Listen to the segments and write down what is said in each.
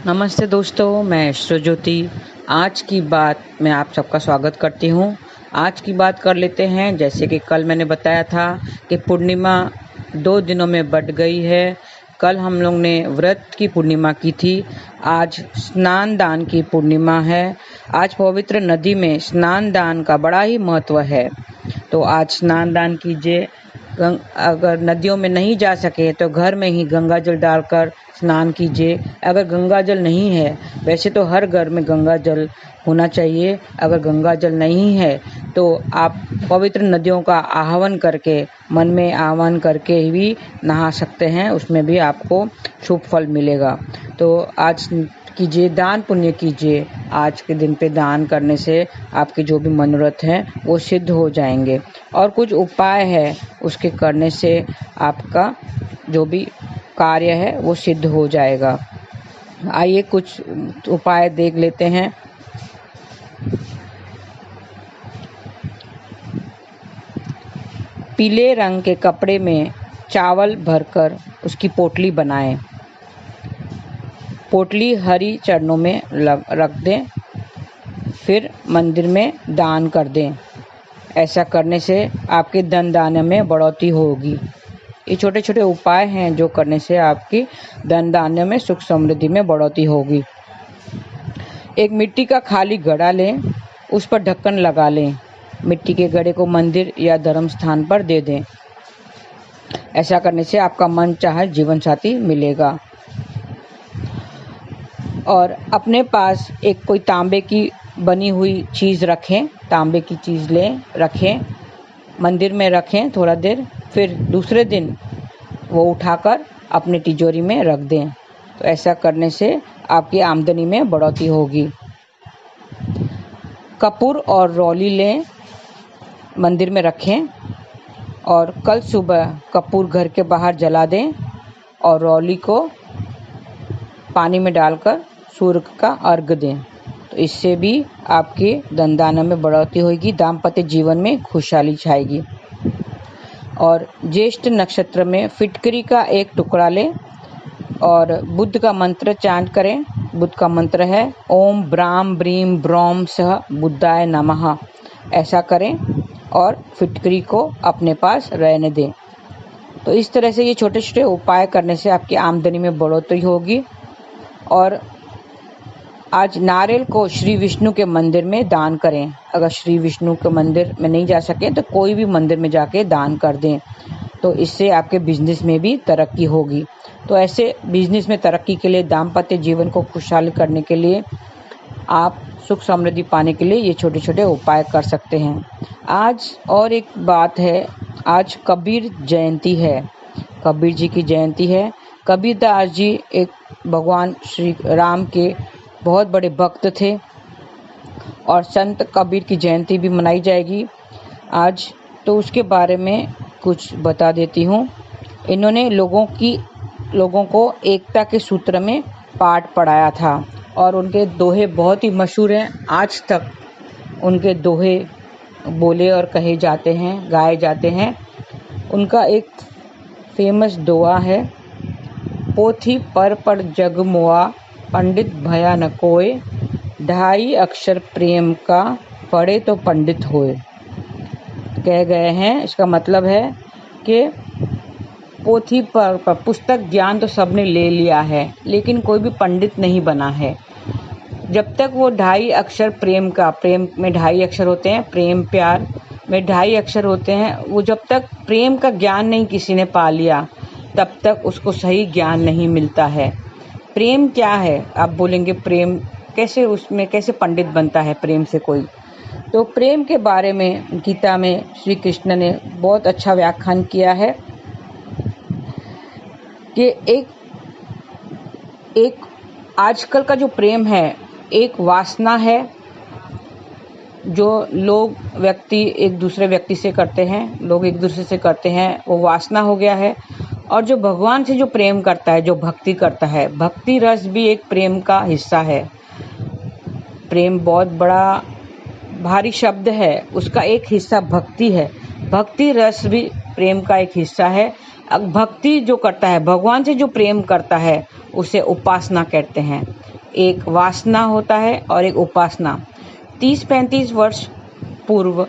नमस्ते दोस्तों, मैं श्रज्योति। आज की बात में आप सबका स्वागत करती हूँ। आज की बात कर लेते हैं। जैसे कि कल मैंने बताया था कि पूर्णिमा 2 दिनों में बढ़ गई है। कल हम लोग ने व्रत की पूर्णिमा की थी। आज स्नान दान की पूर्णिमा है। आज पवित्र नदी में स्नान दान का बड़ा ही महत्व है। तो आज स्नान दान कीजिए। अगर नदियों में नहीं जा सके तो घर में ही गंगा जल डालकर स्नान कीजिए। अगर गंगा जल नहीं है, वैसे तो हर घर में गंगा जल होना चाहिए। अगर गंगा जल नहीं है तो आप पवित्र नदियों का आह्वान करके, मन में आह्वान करके भी नहा सकते हैं। उसमें भी आपको शुभ फल मिलेगा। तो आज कीजिए, दान पुण्य कीजिए। आज के दिन पे दान करने से आपके जो भी मनोरथ हैं वो सिद्ध हो जाएंगे। और कुछ उपाय है, उसके करने से आपका जो भी कार्य है वो सिद्ध हो जाएगा। आइए कुछ उपाय देख लेते हैं। पीले रंग के कपड़े में चावल भरकर उसकी पोटली बनाएं। पोटली हरी चरणों में रख दें, फिर मंदिर में दान कर दें। ऐसा करने से आपके धन धान्य में बढ़ोतरी होगी। ये छोटे छोटे उपाय हैं जो करने से आपकी धन धान्य में सुख समृद्धि में बढ़ोतरी होगी। एक मिट्टी का खाली घड़ा लें, उस पर ढक्कन लगा लें। मिट्टी के घड़े को मंदिर या धर्म स्थान पर दे दें। ऐसा करने से आपका मन चाहे जीवन साथी मिलेगा। और अपने पास एक कोई तांबे की बनी हुई चीज़ रखें। तांबे की चीज़ रखें, मंदिर में रखें थोड़ा देर, फिर दूसरे दिन वो उठाकर अपने तिजोरी में रख दें। तो ऐसा करने से आपकी आमदनी में बढ़ोतरी होगी। कपूर और रौली लें, मंदिर में रखें और कल सुबह कपूर घर के बाहर जला दें और रौली को पानी में डालकर सूर्य का अर्घ्य दें। तो इससे भी आपके धन धान्य में बढ़ोतरी होगी, दाम्पत्य जीवन में खुशहाली छाएगी। और ज्येष्ठ नक्षत्र में फिटकरी का एक टुकड़ा लें और बुद्ध का मंत्र चांट करें। बुद्ध का मंत्र है ओम ब्राम ब्रीम ब्रोम सह बुद्धाय नमः। ऐसा करें और फिटकरी को अपने पास रहने दें। तो इस तरह से ये छोटे छोटे उपाय करने से आपकी आमदनी में बढ़ोतरी होगी। और आज नारियल को श्री विष्णु के मंदिर में दान करें। अगर श्री विष्णु के मंदिर में नहीं जा सके तो कोई भी मंदिर में जाके दान कर दें। तो इससे आपके बिजनेस में भी तरक्की होगी। तो ऐसे बिजनेस में तरक्की के लिए, दाम्पत्य जीवन को खुशहाल करने के लिए, आप सुख समृद्धि पाने के लिए ये छोटे छोटे उपाय कर सकते हैं। आज और एक बात है, आज कबीर जयंती है। कबीर जी की जयंती है। कबीरदास जी एक भगवान श्री राम के बहुत बड़े भक्त थे और संत कबीर की जयंती भी मनाई जाएगी आज। तो उसके बारे में कुछ बता देती हूँ। इन्होंने लोगों को एकता के सूत्र में पाठ पढ़ाया था और उनके दोहे बहुत ही मशहूर हैं। आज तक उनके दोहे बोले और कहे जाते हैं, गाए जाते हैं। उनका एक फेमस दोहा है, पोथी पर जग मोआ, पंडित भया न कोय, 2.5 अक्षर प्रेम का, पढ़े तो पंडित होए। कह गए हैं, इसका मतलब है कि पोथी पर पुस्तक ज्ञान तो सबने ले लिया है, लेकिन कोई भी पंडित नहीं बना है जब तक वो 2.5 अक्षर प्रेम का, प्रेम में 2.5 अक्षर होते हैं, प्रेम प्यार में 2.5 अक्षर होते हैं, वो जब तक प्रेम का ज्ञान नहीं किसी ने पा लिया तब तक उसको सही ज्ञान नहीं मिलता है। प्रेम क्या है? आप बोलेंगे प्रेम कैसे, उसमें कैसे पंडित बनता है प्रेम से कोई? तो प्रेम के बारे में गीता में श्री कृष्ण ने बहुत अच्छा व्याख्यान किया है कि एक आजकल का जो प्रेम है एक वासना है जो व्यक्ति एक दूसरे व्यक्ति से करते हैं, लोग एक दूसरे से करते हैं, वो वासना हो गया है। और जो भगवान से जो प्रेम करता है, जो भक्ति करता है, भक्ति रस भी एक प्रेम का हिस्सा है। प्रेम बहुत बड़ा भारी शब्द है, उसका एक हिस्सा भक्ति है। भक्ति रस भी प्रेम का एक हिस्सा है। भक्ति जो करता है, भगवान से जो प्रेम करता है, उसे उपासना कहते हैं। एक वासना होता है और एक उपासना। 30-35 वर्ष पूर्व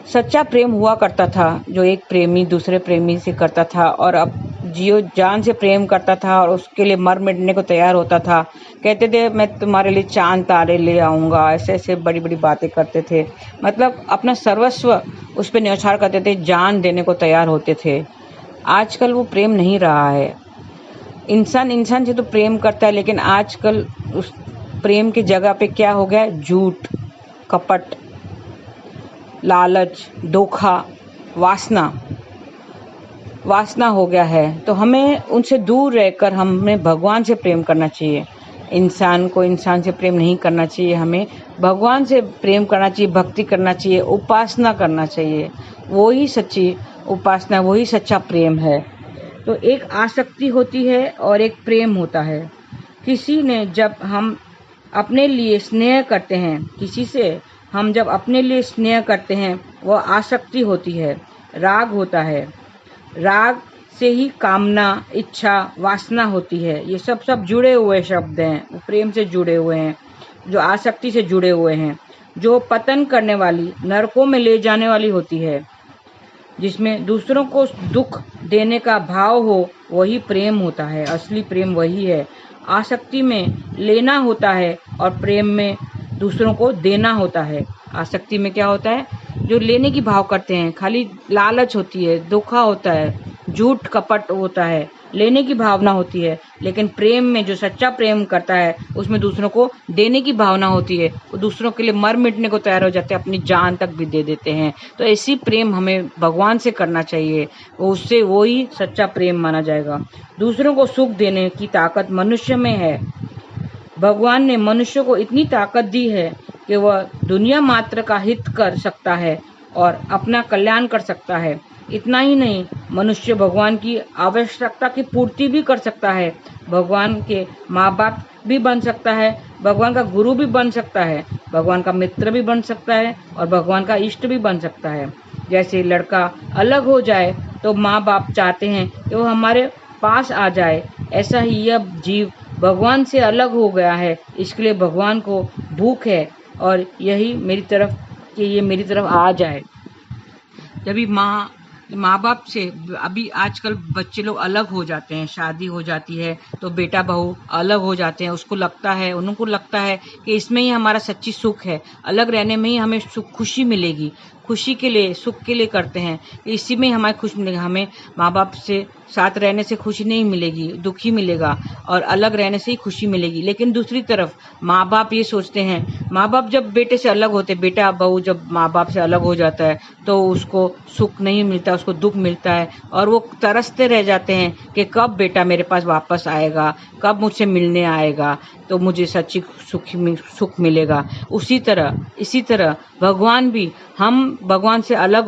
सच्चा प्रेम हुआ करता था, जो एक प्रेमी दूसरे प्रेमी से करता था और अब जियो जान से प्रेम करता था और उसके लिए मर मिटने को तैयार होता था। कहते थे मैं तुम्हारे लिए चांद तारे ले आऊँगा, ऐसे ऐसे बड़ी बड़ी बातें करते थे। मतलब अपना सर्वस्व उस पर न्यौछावर करते थे, जान देने को तैयार होते थे। आजकल वो प्रेम नहीं रहा है। इंसान इंसान से तो प्रेम करता है, लेकिन आजकल उस प्रेम की जगह पे क्या हो गया है? झूठ, कपट, लालच, धोखा, वासना हो गया है। तो हमें उनसे दूर रहकर हमें भगवान से प्रेम करना चाहिए। इंसान को इंसान से प्रेम नहीं करना चाहिए, हमें भगवान से प्रेम करना चाहिए, भक्ति करना चाहिए, उपासना करना चाहिए। वही सच्ची उपासना, वही सच्चा प्रेम है। तो एक आसक्ति होती है और एक प्रेम होता है। किसी ने जब हम अपने लिए स्नेह करते हैं, किसी से हम जब अपने लिए स्नेह करते हैं, वह आसक्ति होती है, राग होता है। राग से ही कामना, इच्छा, वासना होती है। ये सब जुड़े हुए शब्द हैं, वो प्रेम से जुड़े हुए हैं, जो आसक्ति से जुड़े हुए हैं, जो पतन करने वाली, नरकों में ले जाने वाली होती है। जिसमें दूसरों को दुख देने का भाव हो, वही प्रेम होता है। असली प्रेम वही है। आसक्ति में लेना होता है और प्रेम में दूसरों को देना होता है। आसक्ति में क्या होता है? जो लेने की भाव करते हैं, खाली लालच होती है, धोखा होता है, झूठ कपट होता है, लेने की भावना होती है। लेकिन प्रेम में जो सच्चा प्रेम करता है, उसमें दूसरों को देने की भावना होती है। वो दूसरों के लिए मर मिटने को तैयार हो जाते हैं, अपनी जान तक भी दे देते हैं। तो ऐसी प्रेम हमें भगवान से करना चाहिए, उससे वो ही सच्चा प्रेम माना जाएगा। दूसरों को सुख देने की ताकत मनुष्य में है। भगवान ने मनुष्य को इतनी ताकत दी है कि वह दुनिया मात्र का हित कर सकता है और अपना कल्याण कर सकता है। इतना ही नहीं, मनुष्य भगवान की आवश्यकता की पूर्ति भी कर सकता है। भगवान के माँ बाप भी बन सकता है, भगवान का गुरु भी बन सकता है, भगवान का मित्र भी बन सकता है और भगवान का इष्ट भी बन सकता है। जैसे लड़का अलग हो जाए तो माँ बाप चाहते हैं कि वो हमारे पास आ जाए, ऐसा ही यह जीव भगवान से अलग हो गया है, इसके लिए भगवान को भूख है और यही मेरी तरफ कि ये मेरी तरफ आ जाए। जब भी माँ बाप से अभी आजकल बच्चे लोग अलग हो जाते हैं, शादी हो जाती है तो बेटा बहू अलग हो जाते हैं। उनको लगता है कि इसमें ही हमारा सच्ची सुख है, अलग रहने में ही हमें सुख खुशी मिलेगी। खुशी के लिए, सुख के लिए करते हैं, इसी में हमारी खुशी मिलेगी। हमें माँ बाप से साथ रहने से खुशी नहीं मिलेगी, दुखी मिलेगा, और अलग रहने से ही खुशी मिलेगी। लेकिन दूसरी तरफ माँ बाप ये सोचते हैं, माँ बाप जब बेटे से अलग होते, बेटा बहू जब माँ बाप से अलग हो जाता है तो उसको सुख नहीं मिलता, उसको दुख मिलता है और वो तरसते रह जाते हैं कि कब बेटा मेरे पास वापस आएगा, कब मुझसे मिलने आएगा तो मुझे सच्ची सुख मिलेगा। इसी तरह भगवान भी, हम भगवान से अलग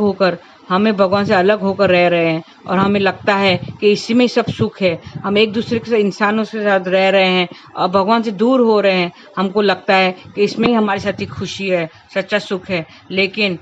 होकर रह रहे हैं और हमें लगता है कि इसी में सब सुख है। हम एक दूसरे के साथ, इंसानों के साथ रह रहे हैं और भगवान से दूर हो रहे हैं। हमको लगता है कि इसमें ही हमारी सच्ची खुशी है, सच्चा सुख है, लेकिन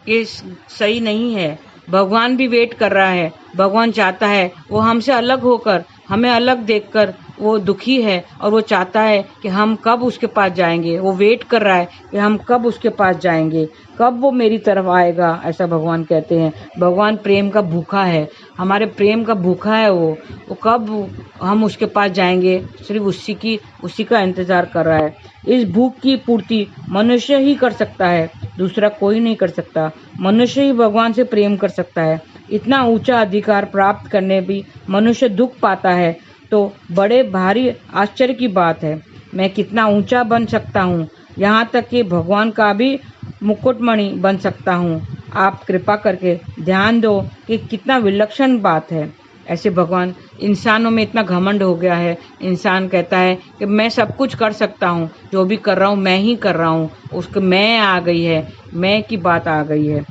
ये सही नहीं है। भगवान भी वेट कर रहा है। भगवान चाहता है, वो हमसे अलग होकर, हमें अलग देखकर वो दुखी है और वो चाहता है कि हम कब उसके पास जाएंगे। वो वेट कर रहा है कि हम कब उसके पास जाएंगे, कब वो मेरी तरफ आएगा, ऐसा भगवान कहते हैं। भगवान प्रेम का भूखा है, हमारे प्रेम का भूखा है। वो कब हम उसके पास जाएंगे, सिर्फ उसी का इंतजार कर रहा है। इस भूख की पूर्ति मनुष्य ही कर सकता है, दूसरा कोई नहीं कर सकता। मनुष्य ही भगवान से प्रेम कर सकता है। इतना ऊंचा अधिकार प्राप्त करने भी मनुष्य दुख पाता है तो बड़े भारी आश्चर्य की बात है। मैं कितना ऊंचा बन सकता हूँ, यहाँ तक कि भगवान का भी मुकुटमणि बन सकता हूँ। आप कृपा करके ध्यान दो कि कितना विलक्षण बात है। ऐसे भगवान, इंसानों में इतना घमंड हो गया है। इंसान कहता है कि मैं सब कुछ कर सकता हूँ, जो भी कर रहा हूँ मैं ही कर रहा हूँ। उसको मैं आ गई है, मैं की बात आ गई है।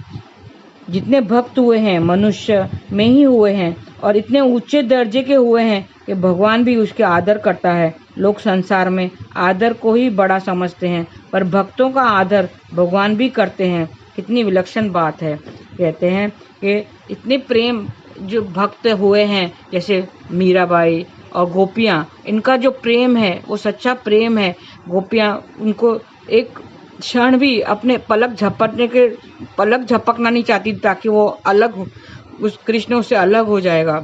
जितने भक्त हुए हैं मनुष्य में ही हुए हैं और इतने ऊंचे दर्जे के हुए हैं कि भगवान भी उसके आदर करता है। लोग संसार में आदर को ही बड़ा समझते हैं, पर भक्तों का आदर भगवान भी करते हैं। कितनी विलक्षण बात है। कहते हैं कि इतने प्रेम जो भक्त हुए हैं, जैसे मीराबाई, और गोपियाँ, इनका जो प्रेम है वो सच्चा प्रेम है। गोपियाँ उनको एक क्षण भी अपने पलक झपकना नहीं चाहती ताकि वो उस कृष्ण उससे अलग हो जाएगा।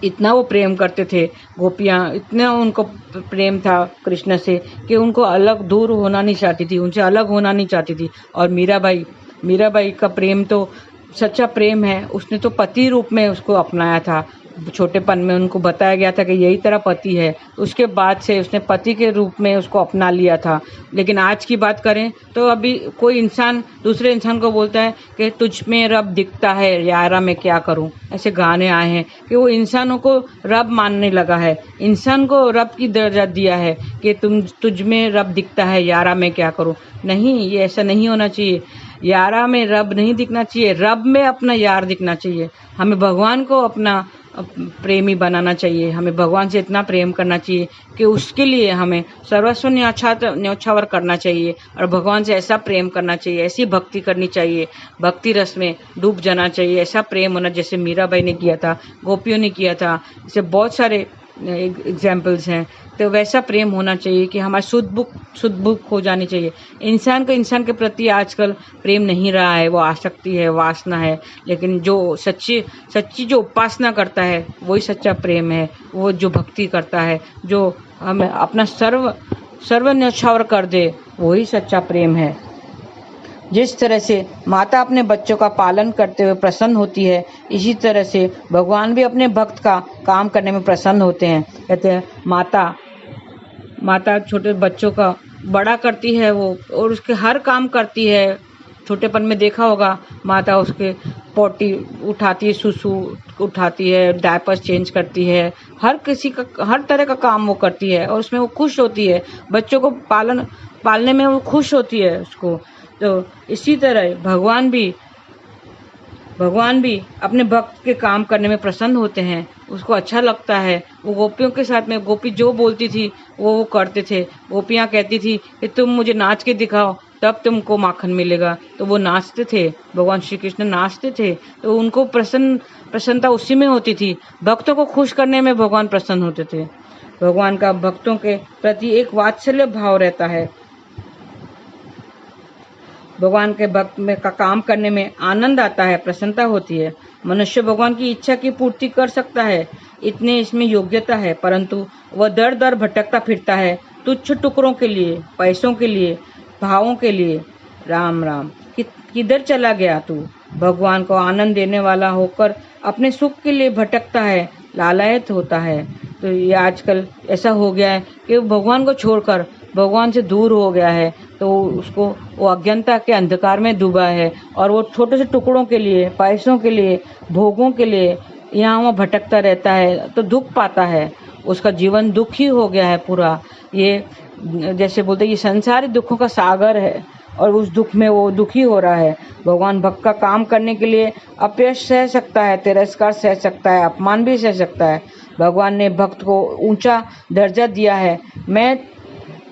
इतना वो प्रेम करते थे गोपियाँ, इतना उनको प्रेम था कृष्ण से कि उनको दूर होना नहीं चाहती थी, उनसे अलग होना नहीं चाहती थी। और मीराबाई का प्रेम तो सच्चा प्रेम है। उसने तो पति रूप में उसको अपनाया था। छोटेपन में उनको बताया गया था कि यही तेरा पति है। उसके बाद से उसने पति के रूप में उसको अपना लिया था। लेकिन आज की बात करें तो अभी कोई इंसान दूसरे इंसान को बोलता है कि तुझ में रब दिखता है यारा, मैं क्या करूं। ऐसे गाने आए हैं कि वो इंसानों को रब मानने लगा है, इंसान को रब की दर्जा दिया है कि तुझ में रब दिखता है यारा, मैं क्या करूं। नहीं, ये ऐसा नहीं होना चाहिए। यारा में रब नहीं दिखना चाहिए, रब में अपना यार दिखना चाहिए। हमें भगवान को अपना प्रेमी बनाना चाहिए। हमें भगवान से इतना प्रेम करना चाहिए कि उसके लिए हमें सर्वस्व न्यौछावर करना चाहिए और भगवान से ऐसा प्रेम करना चाहिए, ऐसी भक्ति करनी चाहिए, भक्ति रस में डूब जाना चाहिए। ऐसा प्रेम होना जैसे मीराबाई ने किया था, गोपियों ने किया था। इससे बहुत सारे एग्जाम्पल्स हैं। तो वैसा प्रेम होना चाहिए कि हमारी शुद्ध बुक हो जानी चाहिए। इंसान को इंसान के प्रति आजकल प्रेम नहीं रहा है, वो आसक्ति है, वासना है। लेकिन जो सच्ची जो उपासना करता है वही सच्चा प्रेम है। वो जो भक्ति करता है, जो हमें अपना सर्व न्यौछावर कर दे, वही सच्चा प्रेम है। जिस तरह से माता अपने बच्चों का पालन करते हुए प्रसन्न होती है, इसी तरह से भगवान भी अपने भक्त का काम करने में प्रसन्न होते हैं। कहते हैं माता छोटे बच्चों का बड़ा करती है वो, और उसके हर काम करती है। छोटेपन में देखा होगा, माता उसके पोटी उठाती है, सुसु उठाती है, डायपर्स चेंज करती है, हर तरह का काम वो करती है और उसमें वो खुश होती है। बच्चों को पालने में वो खुश होती है उसको। तो इसी तरह भगवान भी अपने भक्त के काम करने में प्रसन्न होते हैं, उसको अच्छा लगता है। वो गोपियों के साथ में, गोपी जो बोलती थी वो करते थे। गोपियाँ कहती थी कि तुम मुझे नाच के दिखाओ तब तुमको माखन मिलेगा, तो वो नाचते थे, भगवान श्री कृष्ण नाचते थे। तो उनको प्रसन्नता उसी में होती थी। भक्तों को खुश करने में भगवान प्रसन्न होते थे। भगवान का भक्तों के प्रति एक वात्सल्य भाव रहता है। भगवान के भक्त में का काम करने में आनंद आता है, प्रसन्नता होती है। मनुष्य भगवान की इच्छा की पूर्ति कर सकता है, इतने इसमें योग्यता है, परंतु वह दर दर भटकता फिरता है तुच्छ टुकड़ों के लिए, पैसों के लिए, भावों के लिए। राम राम, किधर चला गया तू? भगवान को आनंद देने वाला होकर अपने सुख के लिए भटकता है, लालायत होता है। तो ये आजकल ऐसा हो गया है कि भगवान को छोड़कर भगवान से दूर हो गया है, तो उसको वो अज्ञानता के अंधकार में डूबा है और वो छोटे से टुकड़ों के लिए, पैसों के लिए, भोगों के लिए यहाँ वहाँ भटकता रहता है, तो दुख पाता है। उसका जीवन दुखी हो गया है पूरा। ये जैसे बोलते ये संसारी दुखों का सागर है और उस दुख में वो दुखी हो रहा है। भगवान भक्त का काम करने के लिए अपयश सह सकता है, तिरस्कार सह सकता है, अपमान भी सह सकता है। भगवान ने भक्त को ऊंचा दर्जा दिया है।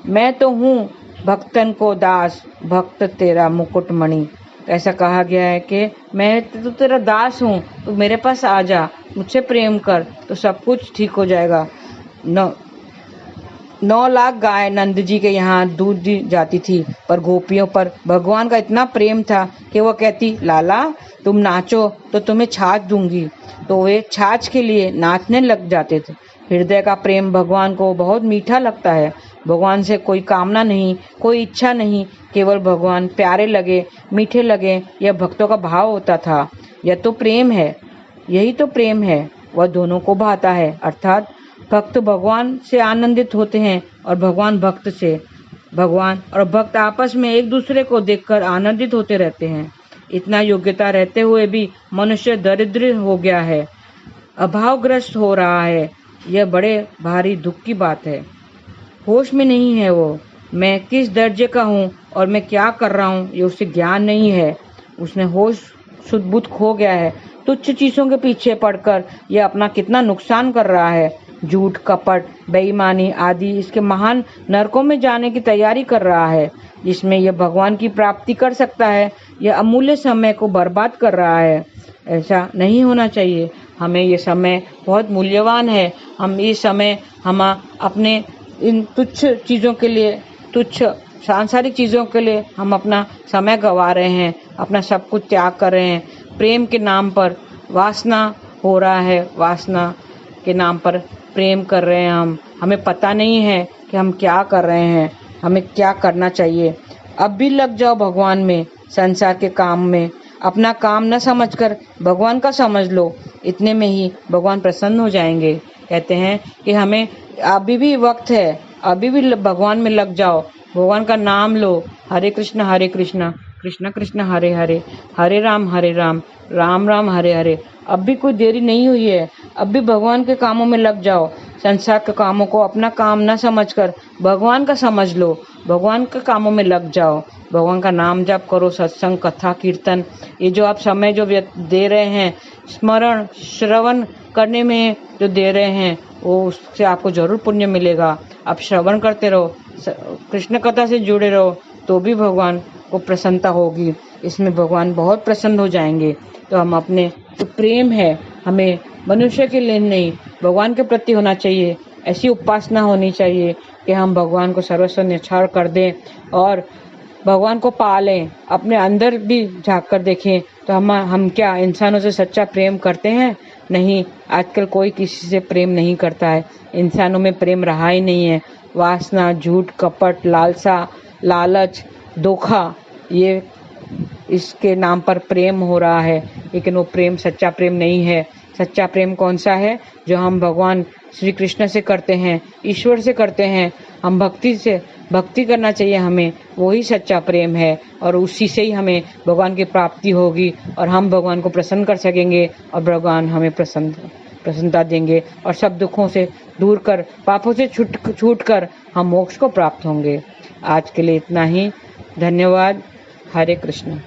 मैं तो हूँ भक्तन को दास, भक्त तेरा मुकुटमणि। ऐसा कहा गया है कि मैं तो तेरा दास हूँ, तो मेरे पास आ जा, मुझसे प्रेम कर, तो सब कुछ ठीक हो जाएगा। 9 लाख गाय नंद जी के यहाँ दूध दी जाती थी, पर गोपियों पर भगवान का इतना प्रेम था कि वो कहती, लाला तुम नाचो तो तुम्हें छाछ दूंगी। तो वे छाछ के लिए नाचने लग जाते थे। हृदय का प्रेम भगवान को बहुत मीठा लगता है। भगवान से कोई कामना नहीं, कोई इच्छा नहीं, केवल भगवान प्यारे लगे, मीठे लगे, यह भक्तों का भाव होता था। यह तो प्रेम है, यही तो प्रेम है, वह दोनों को भाता है। अर्थात भक्त भगवान से आनंदित होते हैं और भगवान भक्त से। भगवान और भक्त आपस में एक दूसरे को देखकर आनंदित होते रहते हैं। इतना योग्यता रहते हुए भी मनुष्य दरिद्र हो गया है, अभावग्रस्त हो रहा है। यह बड़े भारी दुख की बात है। होश में नहीं है वो, मैं किस दर्जे का हूँ और मैं क्या कर रहा हूँ, ये उसे ज्ञान नहीं है। उसने होश शुद्ध बुद्ध खो गया है। तुच्छ चीजों के पीछे पड़कर यह अपना कितना नुकसान कर रहा है। झूठ, कपट, बेईमानी आदि इसके महान नरकों में जाने की तैयारी कर रहा है, जिसमें यह भगवान की प्राप्ति कर सकता है। यह अमूल्य समय को बर्बाद कर रहा है। ऐसा नहीं होना चाहिए। हमें ये समय बहुत मूल्यवान है। हम ये समय हम अपने इन तुच्छ चीज़ों के लिए, तुच्छ सांसारिक चीज़ों के लिए हम अपना समय गंवा रहे हैं, अपना सब कुछ त्याग कर रहे हैं। प्रेम के नाम पर वासना हो रहा है, वासना के नाम पर प्रेम कर रहे हैं हम। हमें पता नहीं है कि हम क्या कर रहे हैं, हमें क्या करना चाहिए। अब भी लग जाओ भगवान में, संसार के काम में। अपना काम न समझकर भगवान का समझ लो, इतने में ही भगवान प्रसन्न हो जाएंगे। कहते हैं कि हमें अभी भी वक्त है, अभी भी भगवान में लग जाओ, भगवान का नाम लो। हरे कृष्ण कृष्ण कृष्ण हरे हरे, हरे राम राम राम हरे हरे। अब भी कोई देरी नहीं हुई है, अब भी भगवान के कामों में लग जाओ। संसार के कामों को अपना काम न समझकर भगवान का समझ लो, भगवान के कामों में लग जाओ। भगवान का नाम जाप करो, सत्संग, कथा, कीर्तन, ये जो आप समय जो दे रहे हैं, स्मरण श्रवण करने में जो दे रहे हैं, वो उससे आपको जरूर पुण्य मिलेगा। आप श्रवण करते रहो, कृष्ण कथा से जुड़े रहो, तो भी भगवान को प्रसन्नता होगी। इसमें भगवान बहुत प्रसन्न हो जाएंगे। तो हम अपने जो प्रेम है, हमें मनुष्य के लिए नहीं, भगवान के प्रति होना चाहिए। ऐसी उपासना होनी चाहिए कि हम भगवान को सर्वस्व न्यौछावर कर दें और भगवान को पा लें। अपने अंदर भी झांक कर देखें तो हम क्या इंसानों से सच्चा प्रेम करते हैं? नहीं, आजकल कोई किसी से प्रेम नहीं करता है। इंसानों में प्रेम रहा ही नहीं है। वासना, झूठ, कपट, लालसा, लालच, धोखा, ये इसके नाम पर प्रेम हो रहा है, लेकिन वो प्रेम सच्चा प्रेम नहीं है। सच्चा प्रेम कौन सा है? जो हम भगवान श्री कृष्ण से करते हैं, ईश्वर से करते हैं। हम भक्ति करना चाहिए हमें, वही सच्चा प्रेम है और उसी से ही हमें भगवान की प्राप्ति होगी और हम भगवान को प्रसन्न कर सकेंगे और भगवान हमें प्रसन्नता देंगे और सब दुखों से दूर कर, पापों से छूट कर हम मोक्ष को प्राप्त होंगे। आज के लिए इतना ही। धन्यवाद। हरे कृष्ण।